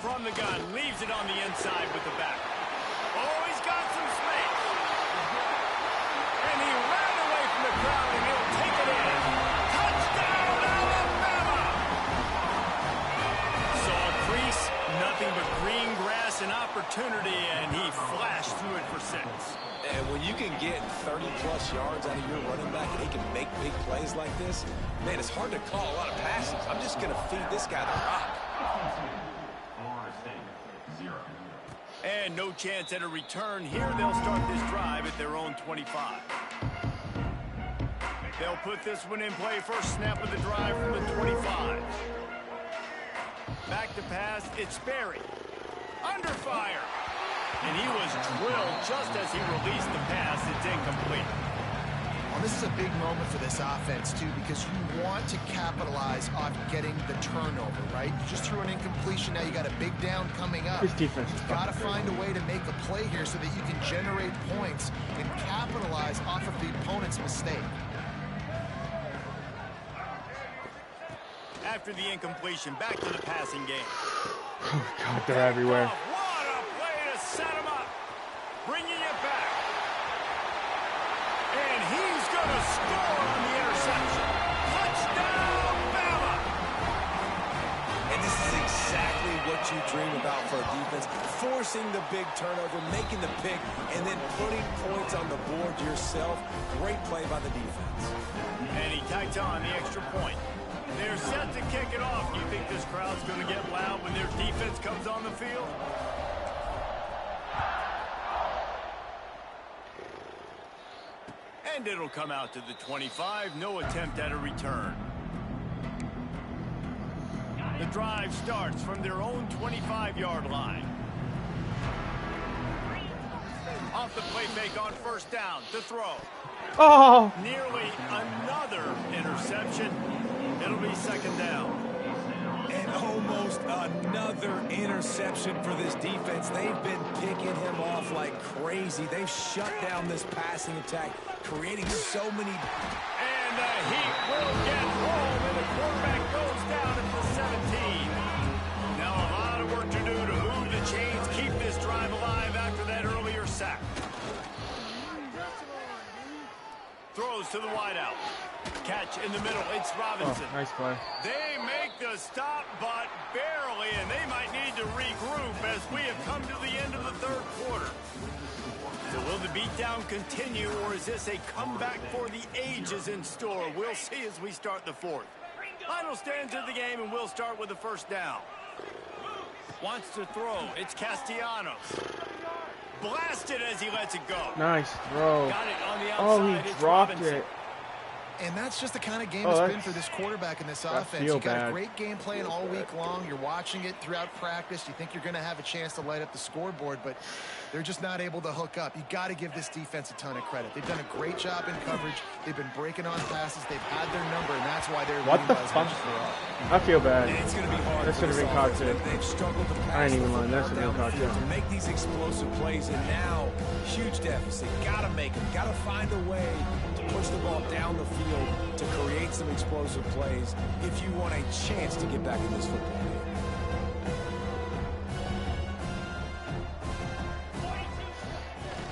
From the gun, leaves it on the inside with the back. Oh, he's got some space. And he ran away from the crowd, and he'll take it in. Touchdown, Alabama! Saw a crease, nothing but green grass and opportunity, and he flashed through it for 6. And when you can get 30-plus yards out of your running back and he can make big plays like this, man, it's hard to call a lot of passes. I'm just going to feed this guy the rock. And no chance at a return here. They'll start this drive at their own 25. They'll put this one in play. First snap of the drive from the 25. Back to pass. It's Berry. Under fire. And he was drilled just as he released the pass. It's incomplete. Well, this is a big moment for this offense, too, because you want to capitalize on getting the turnover, right? You just threw an incompletion. Now you got a big down coming up. His defense is got to find a way to make a play here so that you can generate points and capitalize off of the opponent's mistake. After the incompletion, back to the passing game. Oh, God, they're everywhere. What a play to set him up. Bringing it back. And he's going to score on the interception. Touchdown, Bama! And this is exactly what you dream about for a defense. Forcing the big turnover, making the pick, and then putting points on the board yourself. Great play by the defense. And he tacked on the extra point. They're set to kick it off. Do you think this crowd's going to get loud when their defense comes on the field? And it'll come out to the 25. No attempt at a return. The drive starts from their own 25-yard line. Off the play fake on first down to throw. Oh! Nearly another interception. It'll be second down. And almost another interception for this defense. They've been picking him off like crazy. They've shut down this passing attack, creating so many. And the Heat will get home, and the quarterback goes down at the 17. Now a lot of work to do to move the chains, keep this drive alive after that earlier sack. Throws to the wideout. Catch in the middle. It's Robinson. Oh, nice play. They make the stop, but barely, and they might need to regroup as we have come to the end of the third quarter. So will the beatdown continue, or is this a comeback for the ages in store? We'll see as we start the fourth. Final stands of the game, and we'll start with the first down. Wants to throw. It's Castellanos. Blasted as he lets it go. Nice throw. Got it on the outside. Oh, he It's dropped Robinson. it. And that's just the kind of game it's been for this quarterback in this offense. You got a great game plan all week long. You're watching it throughout practice. You think you're going to have a chance to light up the scoreboard, but they're just not able to hook up. You got to give this defense a ton of credit. They've done a great job in coverage. They've been breaking on passes. They've had their number, and that's why they're what leading the by as fuck? much as they are. I feel bad. And it's going to be hard. That should have been caught too. They've struggled to pass. I ain't even lying. That should have been caught too. To make these explosive plays, and now huge deficit. Got to make them. Got to find a way to push the ball down the field to create some explosive plays if you want a chance to get back in this football game.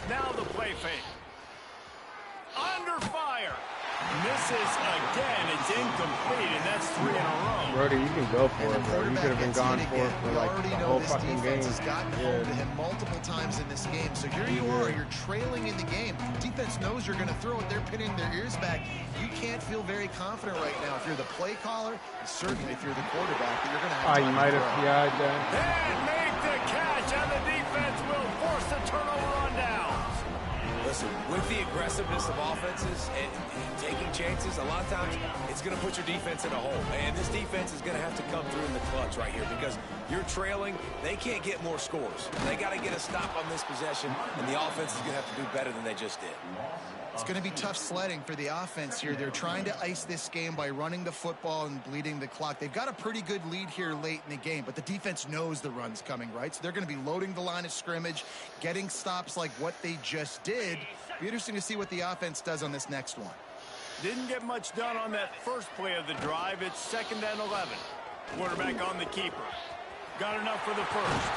Now the play breakaway fake. Under fire. Misses again. It's incomplete, and that's 3 in a row. Brody, you can go for it, bro. You could have been gone for like the whole fucking game. Has gotten home to him multiple times in this game. So here you are. You're trailing in the game. Defense knows you're going to throw it. They're pinning their ears back. You can't feel very confident right now if you're the play caller, and certainly if you're the quarterback, that you're going to have you might have PI'd that. And make the catch, and the defense will force the turnover on downs. Listen, with the aggressiveness of offenses and taking chances, a lot of times it's going to put your defense in a hole. And this defense is going to have to come through in the clutch right here because you're trailing. They can't get more scores. They got to get a stop on this possession, and the offense is going to have to do better than they just did. It's going to be tough sledding for the offense here. They're trying to ice this game by running the football and bleeding the clock. They've got a pretty good lead here late in the game, but the defense knows the run's coming, right? So they're going to be loading the line of scrimmage, getting stops like what they just did. Be interesting to see what the offense does on this next one. Didn't get much done on that first play of the drive. It's 2nd and 11. Quarterback on the keeper. Got enough for the first.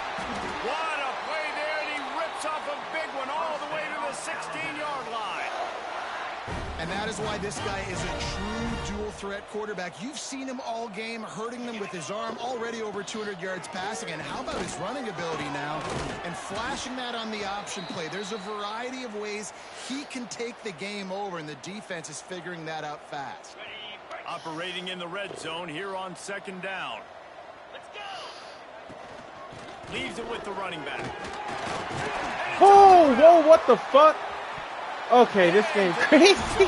What a play there, and he rips off a big one all the way to the 16-yard line. And that is why this guy is a true dual-threat quarterback. You've seen him all game, hurting them with his arm, already over 200 yards passing. And how about his running ability now and flashing that on the option play? There's a variety of ways he can take the game over, and the defense is figuring that out fast. Operating in the red zone here on 2nd down. Let's go. Leaves it with the running back. Oh, whoa, what the fuck? Okay, this game's crazy. Touchdown,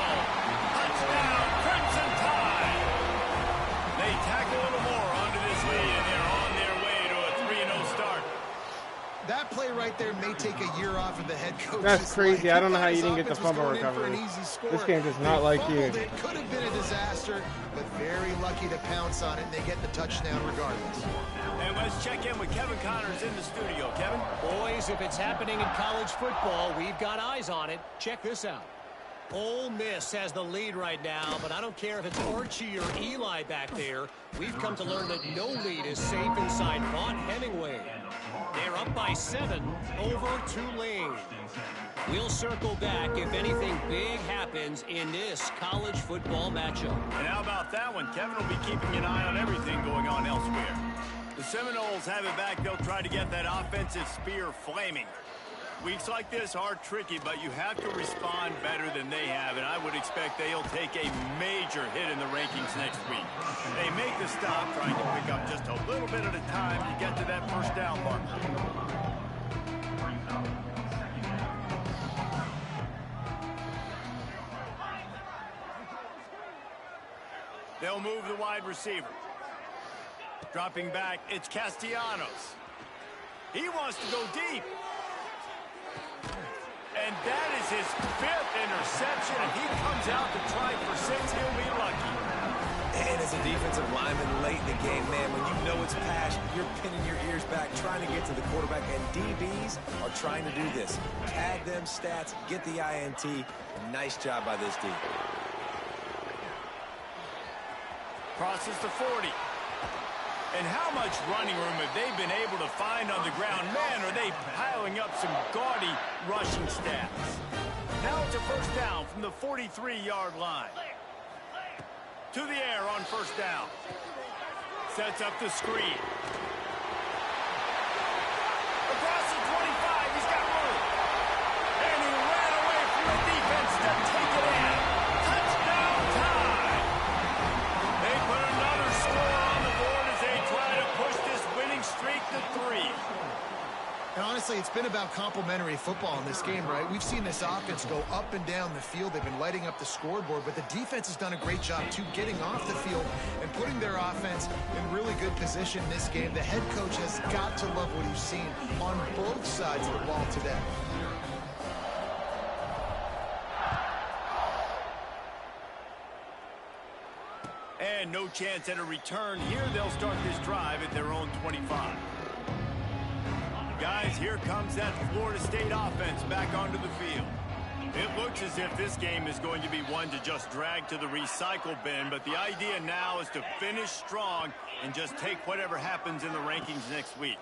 Crimson Tide. They tack a little more onto this lead, and they're on their way to a 3-0 start. That play right there may take a year off of the head coach. That's crazy. I don't know how you didn't get the fumble recovery. This game does not like you. It could have been a disaster, but very lucky to pounce on it, and they get the touchdown regardless. And let's check in with Kevin Connors in the studio. Kevin? Boys, if it's happening in college football, we've got eyes on it. Check this out. Ole Miss has the lead right now, but I don't care if it's Archie or Eli back there. We've come to learn that no lead is safe inside Vaught Hemingway. They're up by 7 over Tulane. We'll circle back if anything big happens in this college football matchup. And how about that one? Kevin will be keeping an eye on everything going on elsewhere. The Seminoles have it back. They'll try to get that offensive spear flaming. Weeks like this are tricky, but you have to respond better than they have, and I would expect they'll take a major hit in the rankings next week. They make the stop, trying to pick up just a little bit at a time to get to that first down marker. They'll move the wide receiver. Dropping back, it's Castellanos. He wants to go deep. And that is his 5th interception. If he comes out to try for 6, he'll be lucky. And as a defensive lineman late in the game, man, when you know it's pass, you're pinning your ears back, trying to get to the quarterback. And DBs are trying to do this. Tag them stats, get the INT. Nice job by this D. Crosses to 40. And how much running room have they been able to find on the ground? Man, are they piling up some gaudy rushing stats. Now it's a first down from the 43-yard line. To the air on first down. Sets up the screen. Across the 25, he's got room. And he ran away from the defense to take it in. Touchdown time. They put another score on the board as they try to push this winning streak to 3. And honestly, it's been about complementary football in this game, right? We've seen this offense go up and down the field. They've been lighting up the scoreboard, but the defense has done a great job, too, getting off the field and putting their offense in really good position in this game. The head coach has got to love what he's seen on both sides of the ball today. And no chance at a return here. They'll start this drive at their own 25. Guys, here comes that Florida State offense back onto the field. It looks as if this game is going to be one to just drag to the recycle bin, but the idea now is to finish strong and just take whatever happens in the rankings next week.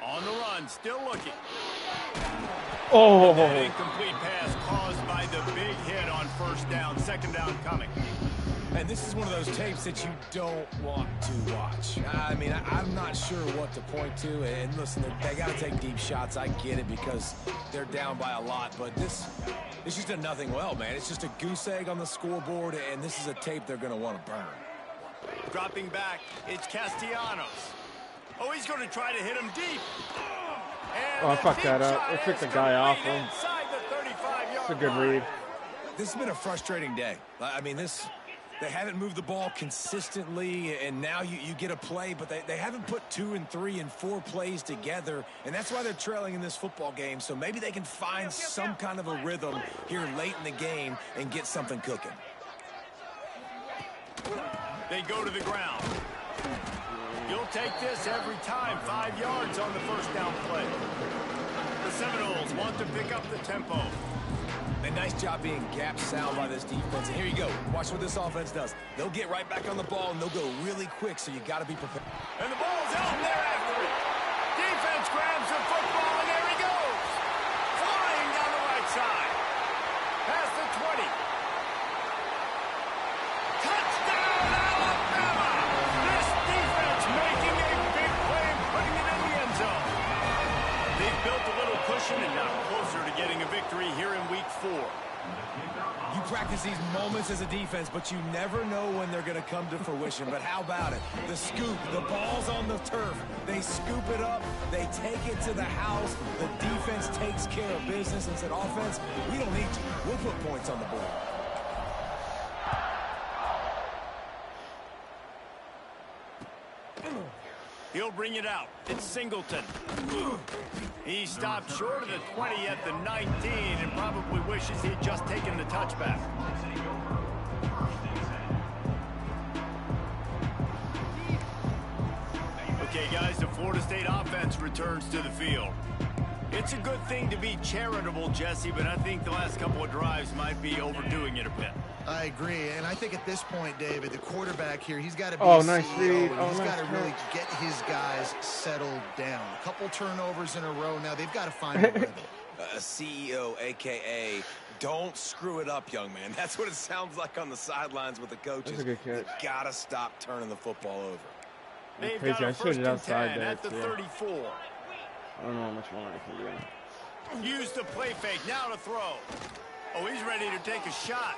On the run, still looking. Oh. That incomplete pass caused by the big hit on first down. Second down coming. And this is one of those tapes that you don't want to watch. I mean, I'm not sure what to point to. And listen, they got to take deep shots. I get it because they're down by a lot. But this is just a nothing well, man. It's just a goose egg on the scoreboard, and this is a tape they're going to want to burn. Dropping back, it's Castellanos. Oh, he's going to try to hit him deep. And I fucked that up. It took the guy off him. It's a good read. This has been a frustrating day. I mean, they haven't moved the ball consistently, and now you get a play, but they haven't put 2 and 3 and 4 plays together, and that's why they're trailing in this football game. So maybe they can find some kind of a rhythm here late in the game and get something cooking. They go to the ground. You'll take this every time. 5 yards on the first down play. The Seminoles want to pick up the tempo. A nice job being gap sound by this defense. And here you go. Watch what this offense does. They'll get right back on the ball, and they'll go really quick, so you got to be prepared. And the ball's out there after it. Defense grabs the football, and there he goes. Flying down the right side. Past the 20. Touchdown, Alabama! This defense making a big play and putting it in the end zone. They've built a little cushion and now closer to getting a victory here in week 4. You practice these moments as a defense, but you never know when they're going to come to fruition. But how about it? The scoop, the ball's on the turf. They scoop it up. They take it to the house. The defense takes care of business and said, offense, we don't need you. We'll put points on the board. He'll bring it out. It's Singleton. He stopped short of the 20 at the 19 and probably wishes he'd just taken the touchback. Okay, guys, the Florida State offense returns to the field. It's a good thing to be charitable, Jesse, but I think the last couple of drives might be overdoing it a bit. I agree, and I think at this point, David, the quarterback here, he's got to be nice read. He's got to really get his guys settled down. A couple turnovers in a row now. They've got to find a rhythm. A CEO, a.k.a. don't screw it up, young man. That's what it sounds like on the sidelines with the coaches. That's a good catch. You got to stop turning the football over. They've got a first and 10 at the 34. I don't know how much more I can do. Use the play fake. Now to throw. Oh, he's ready to take a shot.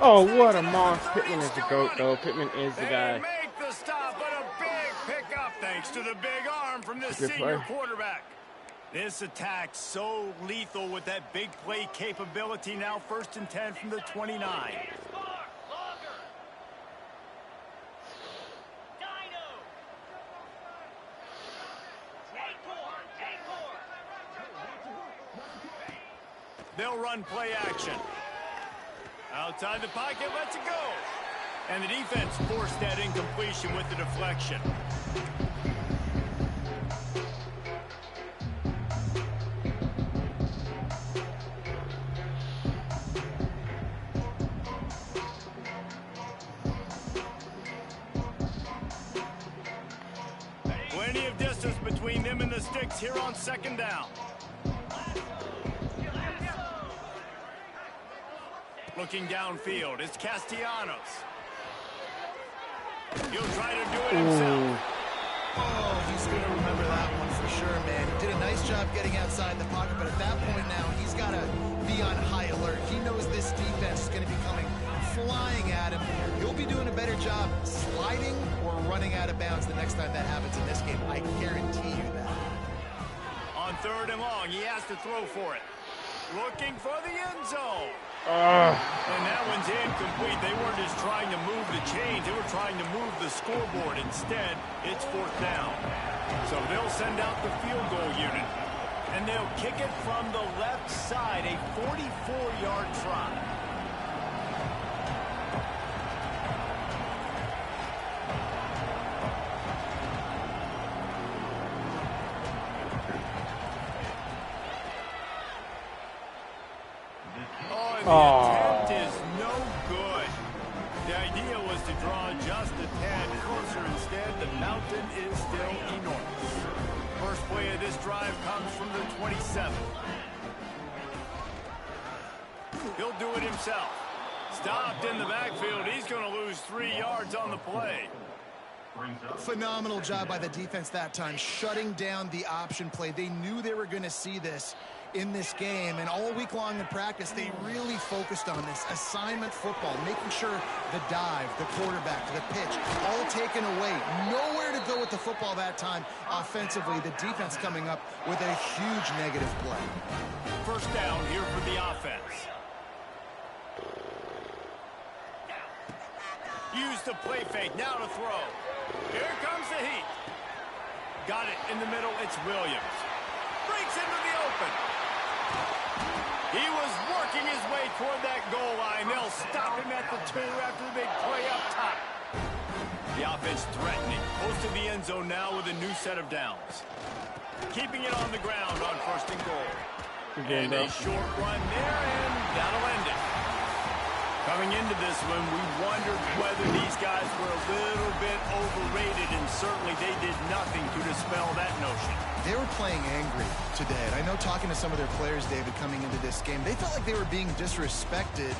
Oh, what a monster. Pittman is the GOAT, though. Pittman is the guy. They make the stop, but a big pickup thanks to the big arm from this senior quarterback. This attack so lethal with that big play capability. Now first and 10 from the 29. They'll run play action. Outside the pocket, lets it go. And the defense forced that incompletion with the deflection. Plenty of distance between them and the sticks here on second down. Looking downfield, it's Castellanos. He'll try to do it himself. Oh, he's going to remember that one for sure, man. He did a nice job getting outside the pocket, but at that point now, he's got to be on high alert. He knows this defense is going to be coming flying at him. He'll be doing a better job sliding or running out of bounds the next time that happens in this game. I guarantee you that. On third and long, he has to throw for it. Looking for the end zone. And that one's incomplete. They weren't just trying to move the chains. They were trying to move the scoreboard. Instead, it's fourth down. So they'll send out the field goal unit. And they'll kick it from the left side, a 44-yard try. The attempt is no good. The idea was to draw just a tad closer. Instead, the mountain is still enormous. First play of this drive comes from the 27. He'll do it himself. Stopped in the backfield. He's going to lose 3 yards on the play. Phenomenal job by the defense that time, shutting down the option play. They knew they were going to see this in this game, and all week long in practice, they really focused on this assignment football, making sure the dive, the quarterback, the pitch, all taken away. Nowhere to go with the football that time offensively. The defense coming up with a huge negative play. First down here for the offense. Use the play fake. Now to throw. Here comes the heat. Got it in the middle. It's Williams. Breaks into the open. He was working his way toward that goal line. They'll stop him at the 2 after the big play up top. The offense threatening. Close to the end zone now with a new set of downs. Keeping it on the ground on 1st and goal. And a short run there, and that'll end it. Coming into this one, we wondered whether these guys were a little bit overrated, and certainly they did nothing to dispel that notion. They were playing angry today, and I know talking to some of their players, David, coming into this game, they felt like they were being disrespected.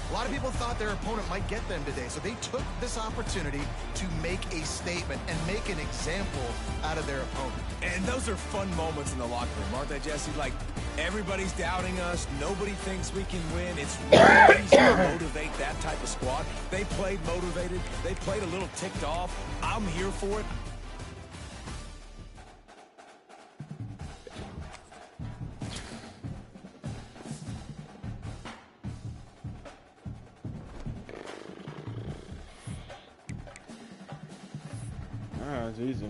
A lot of people thought their opponent might get them today, so they took this opportunity to make a statement and make an example out of their opponent. And those are fun moments in the locker room, aren't they, Jesse? Like, everybody's doubting us. Nobody thinks we can win. It's really easy to motivate that type of squad. They played motivated. They played a little ticked off. I'm here for it. It's easy.